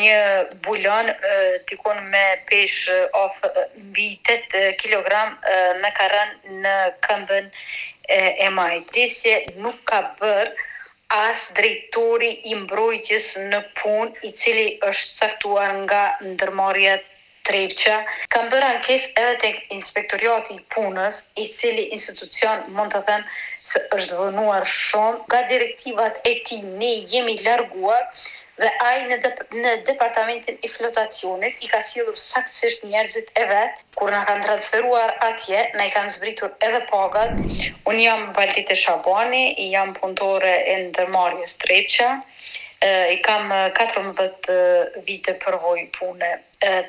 një bulon dikon me pesh mbi 8 kilogram me ka rënë në këmbën e majt. Desje nuk ka bërë as drejtori i mbrojtjes në punë, i cili është caktuar nga ndërmarrja Trepça. Kam bërë ankesë edhe tek Inspektoriati i Punës, i cili institucion mund të them se është vënuar shumë. Nga direktivat e tij ne jemi larguar dhe ai në departamentin e flotacionit i ka sjellur saktësisht njerëzit e vet. Kur na kanë transferuar atje, na i kanë zbritur edhe pagat. Unë jam Valdite Shabani, jam punëtore e ndërmarrjes Trepça. I kam 14 vite përvoj pune.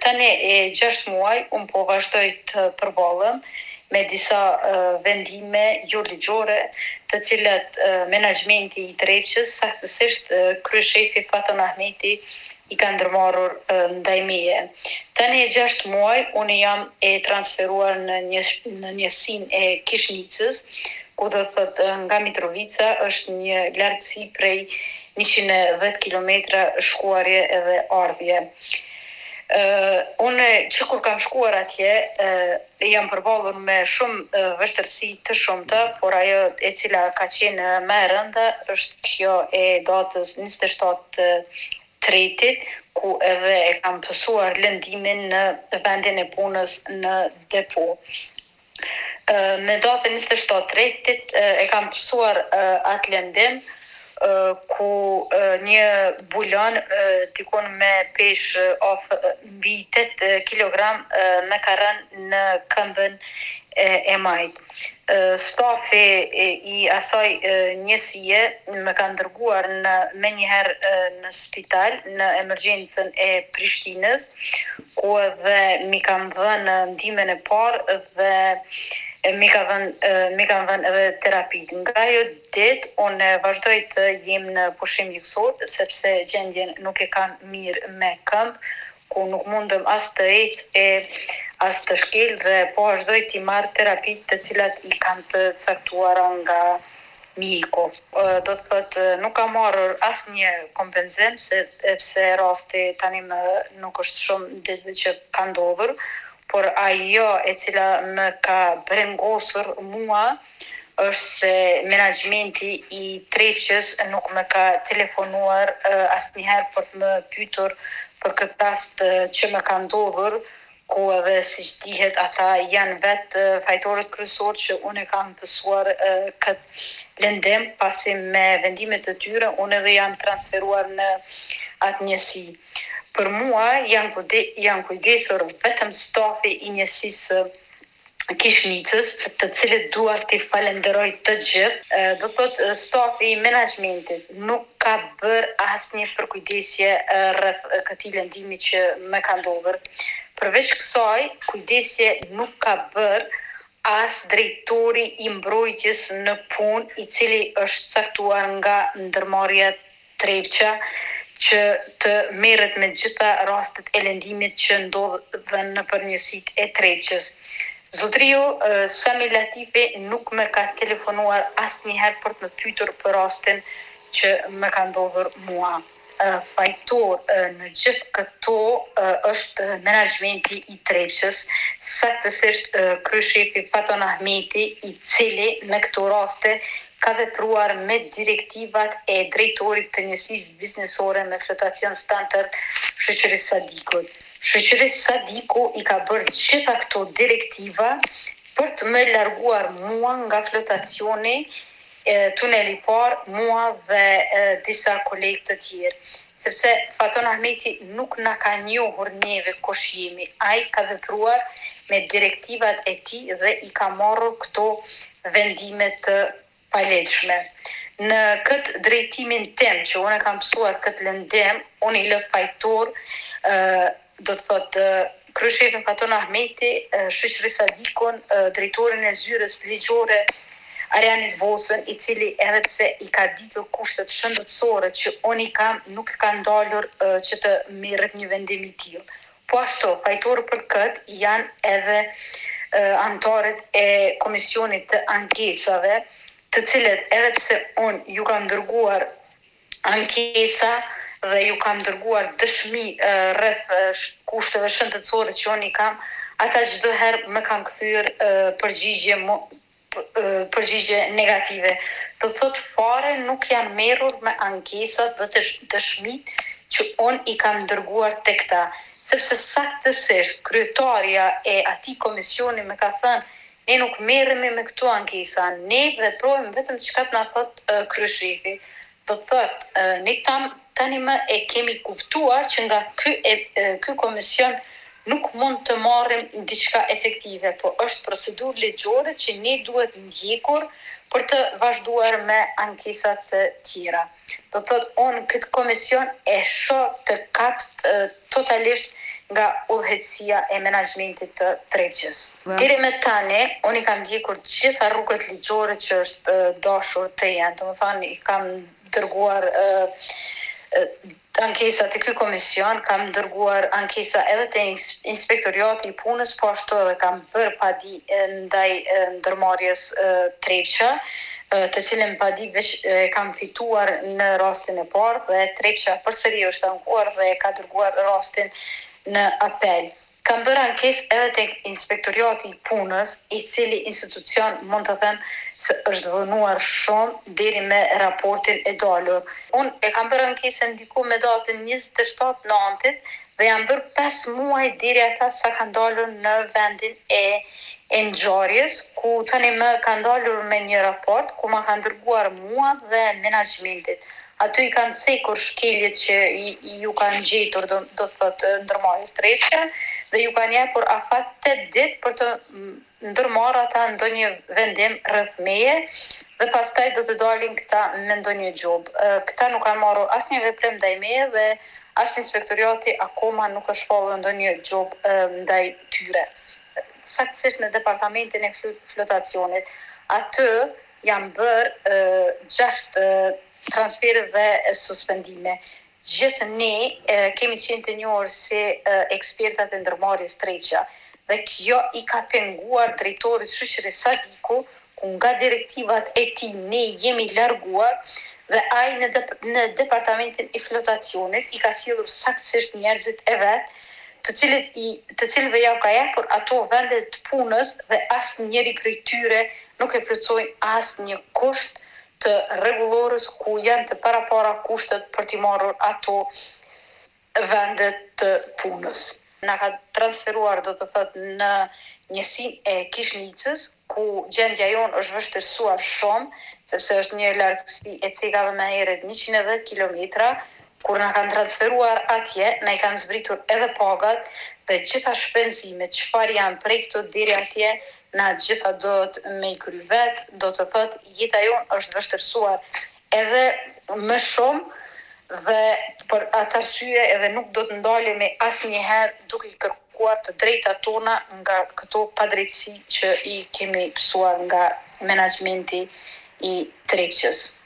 Tani e 6 muaj, unë po vazhdoj të përbalem me disa vendime jo ligjore, të cilat menaxhmenti i Trepçës, saktësisht kryeshefi Faton Ahmeti i ka ndërmarrur ndaj meje. Tani e 6 muaj, unë jam e transferuar në njësinë e Kishnicës, ku do thot nga Mitrovica është një largësi prej 110 kilometra shkuarje edhe ardhje. Unë që kur kam shkuar atje, jam përballur me shumë vështirësi të shumta, por ajo e cila ka qenë më e rënda është kjo e datës 27 tretit, ku edhe e kam pësuar lëndimin në vendin e punës në depo. Me datën 27 tretit e kam pësuar atë lëndim, ku një bulon dikon me pesh mbi 8 kilogram me ka rënë në këmbën e majt. Stafi i asaj njësie me ka ndërguar me njëherë në spital, në emergjencën e Prishtinës, ku edhe mi kam dhënë ndihmën e parë dhe mi kanë dhënë edhe terapit. Nga ajo ditë, unë vazhdoj të jem në pushim mjekësor, sepse gjendjen nuk e kam mirë me këmbë, ku nuk mundem as të ecë as të shkel dhe po vazhdoj t'i marr terapit të cilat i kanë të caktuara nga mjeku. Do të thotë nuk kam marrur asnjë kompenzim, sepse rasti tani nuk është shumë ditë që ka ndodhur, por ajo e cila më ka brengosur mua është se menaxhmenti i Trepçës nuk më ka telefonuar asnjëherë për të më pyetur për këtë rast që më ka ndodhur, ku edhe siç dihet ata janë vetë fajtorët kryesorë që unë kam pësuar këtë lëndim, pasi me vendimet të tyre unë edhe jam transferuar në atë njësi. Për mua janë kujdesur vetëm stafi i njësisë Kishnicës, të cilët dua t'i falenderoj të gjithë. Do thotë stafi i menaxhmentit nuk ka bërë asnjë përkujdesje rreth këtij lëndimi që më ka ndodhur. Përveç kësaj, kujdesje nuk ka bërë as drejtori i mbrojtjes në punë, i cili është caktuar nga ndërmarrja Trepça, që të merret me gjitha rastet e lëndimit që ndodhen në përnjësit e Trepçës. Zotëriu Sami Latifi nuk më ka telefonuar asnjëherë për të më pyetur për rastin që më ka ndodhur mua. Fajtor në gjithë këto është menaxhmenti i Trepçës, saktësisht kryeshefi Faton Ahmeti, i cili në këto raste ka vepruar me direktivat e drejtorit të njësisë biznesore me flotacion standard shoqërisë Sadikut. Shoqërisë Sadiku i ka bërë gjitha këto direktiva për të më larguar mua nga flotacioni, tuneli parë, mua dhe disa kolegë të tjerë. Sepse Faton Ahmeti nuk na ka njohur neve kush jemi. Ai ka vepruar me direktivat e tij dhe i ka marrur këto vendime të palegjshme. Në këtë drejtimin tim që unë kam pësuar këtë lëndim, unë i lë fajtor, do të thotë kryeshefin Faton Ahmeti, shoqërisë Sadikun, drejtorin e zyrës ligjore Arianit Vosën, i cili edhe pse i ka ditur kushtet shëndetësore që unë i kam, nuk ka ndalur që të merret një vendim i tillë. Po ashtu, fajtorë për këtë janë edhe anëtarët e komisionit të ankesave, të cilët edhe pse unë ju kam dërguar ankesa dhe ju kam dërguar dëshmi rreth kushteve shëndetësore që unë i kam, ata çdo herë më kanë kthyer përgjigje negative. Do thot fare nuk janë merrur me ankesat dhe dëshmit që unë i kam dërguar tek ta. Sepse saktësisht kryetaria e atij komisioni më ka thënë ne nuk merremi me këto ankesa, ne veprojmë vetëm çka na thot kryeshefi. Do thot, ne tani më e kemi kuptuar që nga ky komision nuk mund të marrim diçka efektive, por është procedurë ligjore që ne duhet ndjekur për të vazhduar me ankesat të tjera. Do thot, unë këtë komision e shoh të kapt totalisht nga udhëheqësia e menaxhmentit të Trepçës. Deri me tani, unë i kam ndjekur gjitha rrugët ligjore që është dashur të jenë. Domethënë, i kam dërguar ankesa të ky komision, kam dërguar ankesa edhe te inspektoriati i punës, po ashtu edhe kam bërë padi ndaj ndërmarrjes Trepça, të cilën padi veç kam fituar në rastin e parë dhe Trepça përsëri është ankuar dhe ka dërguar rastin në apel. Kam bërë ankesë edhe tek inspektoriati i punës, i cili institucion mund të them se është vënuar shumë deri me raportin e dalur. Unë e kam bërë ankesën diku me datën 27/9 dhe jam bërë 5 muaj deri ata sa kanë dalur në vendin e ngjarjes, ku tani më kanë dalur me një raport ku ma kanë dërguar mua dhe menaxhmentit. Aty i kanë cekur shkeljet që ju kanë gjetur, do të thotë ndërmarrjes Trepça, dhe ju kanë jepur afat 8 ditë për të ndërmarrë ata ndonjë vendim rreth meje dhe pastaj do të dalin këta me ndonjë gjob. Këta nuk kanë marrur asnjë veprim ndaj meje dhe as inspektoriati akoma nuk është shpallur ndonjë gjob ndaj tyre. Saktësisht në departamentin e flotacionit. Aty janë bërë 6 transfere dhe suspendime. Gjithë ne kemi qenë të njohur si ekspertat e ndërmarrjes Trepça dhe kjo i ka penguar drejtorit shoqërisë Sadiku, ku nga direktivat e tij ne jemi larguar dhe ai në departamentin e flotacionit i ka sjellur saktësisht njerëzit e vet, të cilëve ja ka jepur ato vende të punës dhe asnjëri prej tyre nuk e plotësojnë asnjë kusht të rregullorës ku janë të parapara kushtet për t'i marrur ato vendet të punës. Na ka transferuar, do të thotë, në njësinë e Kishnicës, ku gjendja jonë është vështirësuar shumë, sepse është një lartësi e cekave me herët 110 kilometra. Kur na kanë transferuar atje, na i kanë zbritur edhe pagat dhe gjitha shpenzimet çfarë janë prej këtu deri atje, na gjitha do të me i kry vet, do të thotë jeta jonë është vështirësuar edhe më shumë dhe për atë arsye edhe nuk do të ndalemi asnjëherë duke i kërkuar të drejtat tona nga këto padrejtësi që i kemi pësuar nga menaxhmenti i Trepçës.